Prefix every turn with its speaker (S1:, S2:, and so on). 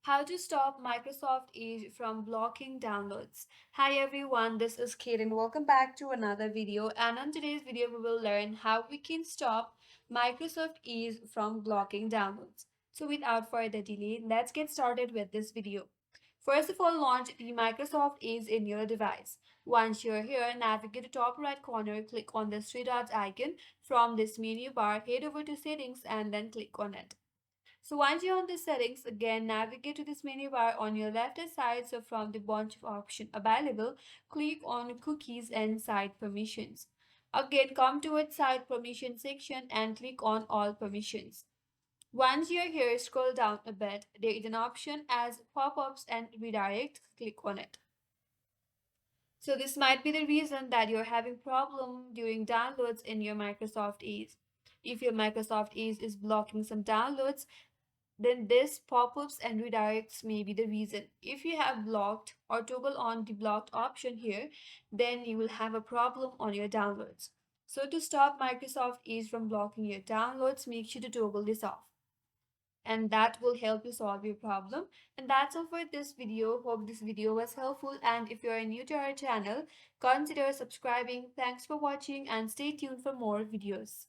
S1: How to stop Microsoft Edge from blocking downloads. Hi everyone, this is Kate and welcome back to another video. And on today's video, we will learn how we can stop Microsoft Edge from blocking downloads. So without further delay, let's get started with this video. First of all, launch the Microsoft Edge in your device. Once you're here, navigate to top right corner, click on the three dots icon. From this menu bar, head over to settings and then click on it. So once you're on the settings, again navigate to this menu bar on your left hand side. So from the bunch of options available, click on cookies and site permissions. Again, come to its site permission section and click on all permissions. Once you're here, scroll down a bit. There is an option as pop-ups and redirect. Click on it. So this might be the reason that you're having problem during downloads in your Microsoft Edge. If your Microsoft Edge is blocking some downloads, then this pop-ups and redirects may be the reason. If you have blocked or toggle on the blocked option here, then you will have a problem on your downloads. So to stop Microsoft Edge from blocking your downloads, make sure to toggle this off. And that will help you solve your problem. And that's all for this video. Hope this video was helpful. And if you are new to our channel, consider subscribing. Thanks for watching and stay tuned for more videos.